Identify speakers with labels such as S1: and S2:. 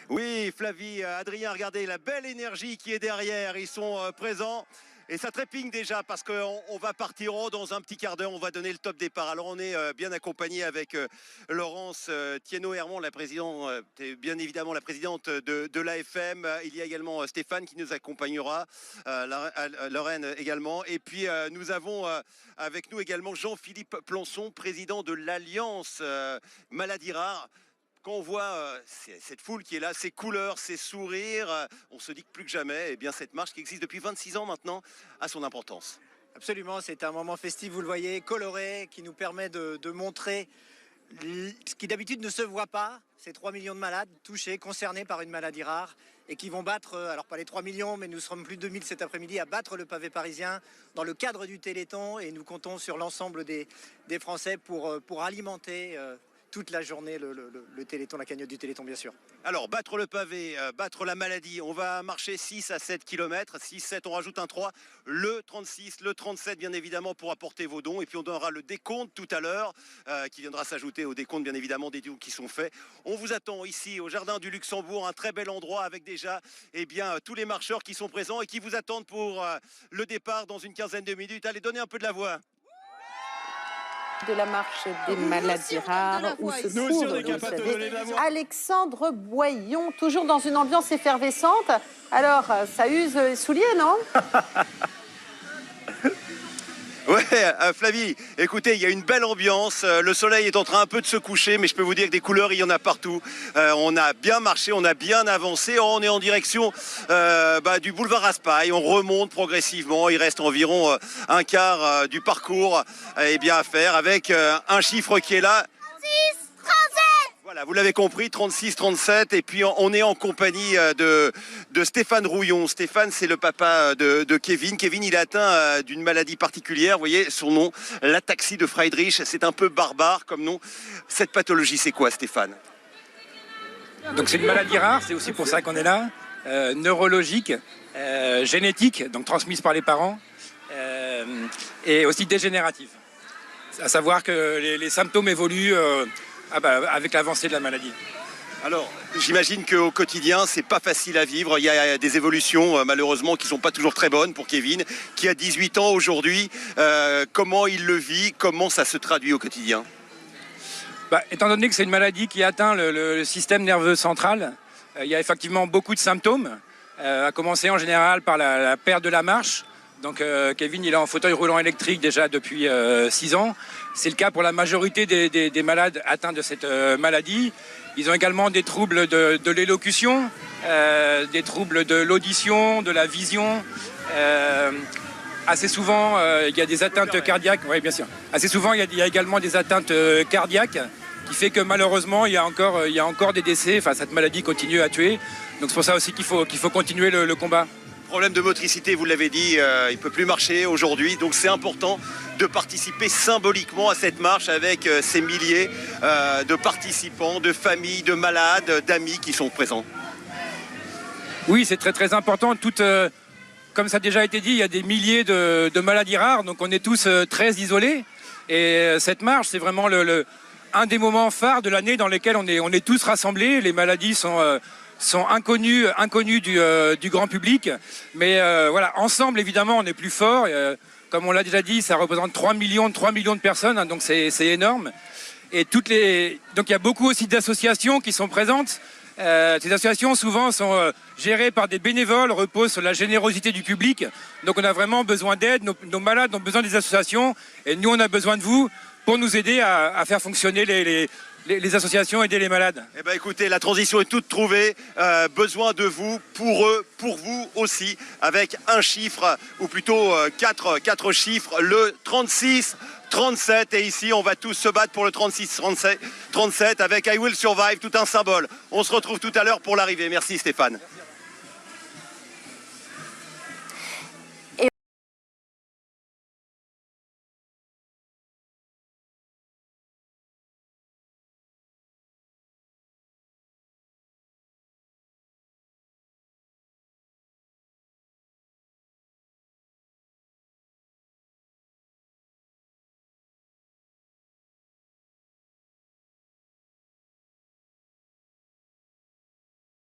S1: Oui, Flavie, Adrien, regardez la belle énergie qui est derrière. Ils sont présents. Et ça trépigne déjà parce qu'on va partir dans un petit quart d'heure. On va donner le top départ. Alors on est bien accompagné avec Laurence Thienot-Hermont, la présidente, bien évidemment la présidente de l'AFM. Il y a également Stéphane qui nous accompagnera, Lorraine également. Et puis nous avons avec nous également Jean-Philippe Plançon, président de l'Alliance Maladies Rares. Quand on voit cette foule qui est là, ces couleurs, ces sourires, on se dit que plus que jamais, eh bien, cette marche qui existe depuis 26 ans maintenant a son importance.
S2: Absolument, c'est un moment festif, vous le voyez, coloré, qui nous permet de montrer ce qui d'habitude ne se voit pas, ces 3 millions de malades touchés, concernés par une maladie rare, et qui vont battre, alors pas les 3 millions, mais nous serons plus de 2000 cet après-midi à battre le pavé parisien dans le cadre du Téléthon, et nous comptons sur l'ensemble des Français pour alimenter toute la journée le Téléthon, la cagnotte du Téléthon bien sûr.
S1: Alors battre le pavé, battre la maladie, on va marcher 6 à 7 km, 6, 7, on rajoute un 3, le 36, le 37 bien évidemment pour apporter vos dons et puis on donnera le décompte tout à l'heure qui viendra s'ajouter au décompte bien évidemment des dons qui sont faits. On vous attend ici au Jardin du Luxembourg, un très bel endroit avec déjà tous les marcheurs qui sont présents et qui vous attendent pour le départ dans une quinzaine de minutes. Allez, donnez un peu de la voix.
S3: De la marche des maladies rares où se trouve, vous savez, Alexandre Boyon, toujours dans une ambiance effervescente. Alors, ça use les souliers, non?
S1: Ouais, Flavie, écoutez, il y a une belle ambiance, le soleil est en train un peu de se coucher, mais je peux vous dire que des couleurs, il y en a partout. On a bien marché, on a bien avancé, on est en direction du boulevard Raspail, on remonte progressivement, il reste environ un quart du parcours à faire avec un chiffre qui est là.
S4: 6, 37.
S1: Voilà, vous l'avez compris, 36, 37, et puis on est en compagnie de Stéphane Rouillon. Stéphane, c'est le papa de Kevin. Kevin, il est atteint d'une maladie particulière, vous voyez son nom, l'ataxie de Friedreich, c'est un peu barbare comme nom. Cette pathologie, c'est quoi, Stéphane?
S5: Donc c'est une maladie rare, c'est aussi pour ça qu'on est là, neurologique, génétique, donc transmise par les parents, et aussi dégénérative. À savoir que les symptômes évoluent avec l'avancée de la maladie.
S1: Alors, j'imagine qu'au quotidien, c'est pas facile à vivre. Il y a des évolutions, malheureusement, qui sont pas toujours très bonnes pour Kevin, qui a 18 ans aujourd'hui. Comment il le vit? Comment ça se traduit au quotidien?
S5: Étant donné que c'est une maladie qui atteint le système nerveux central, il y a effectivement beaucoup de symptômes, à commencer en général par la perte de la marche. Donc Kevin, il est en fauteuil roulant électrique déjà depuis 6 ans. C'est le cas pour la majorité des malades atteints de cette maladie. Ils ont également des troubles de l'élocution, des troubles de l'audition, de la vision. Assez souvent, il y a des atteintes cardiaques. Oui, bien sûr. Assez souvent, il y a également des atteintes cardiaques, qui fait que malheureusement, il y a encore des décès. Enfin, cette maladie continue à tuer. Donc c'est pour ça aussi qu'il faut continuer le combat.
S1: Problème de motricité, vous l'avez dit, il ne peut plus marcher aujourd'hui. Donc c'est important de participer symboliquement à cette marche avec ces milliers de participants, de familles, de malades, d'amis qui sont présents.
S5: Oui, c'est très très important. Comme ça a déjà été dit, il y a des milliers de maladies rares. Donc on est tous très isolés. Et cette marche, c'est vraiment un des moments phares de l'année dans lesquels on est tous rassemblés. Les maladies sont inconnus du grand public. Mais voilà, ensemble, évidemment, on est plus fort. Comme on l'a déjà dit, ça représente 3 millions de personnes, hein, donc c'est énorme. Et donc il y a beaucoup aussi d'associations qui sont présentes. Ces associations, souvent, sont gérées par des bénévoles, reposent sur la générosité du public. Donc on a vraiment besoin d'aide. Nos malades ont besoin des associations. Et nous, on a besoin de vous pour nous aider à faire fonctionner les associations, aider les malades.
S1: Eh bien écoutez, la transition est toute trouvée, besoin de vous, pour eux, pour vous aussi, avec un chiffre, ou plutôt quatre chiffres, le 36, 37, et ici on va tous se battre pour le 36, 37 avec I Will Survive, tout un symbole. On se retrouve tout à l'heure pour l'arrivée. Merci Stéphane.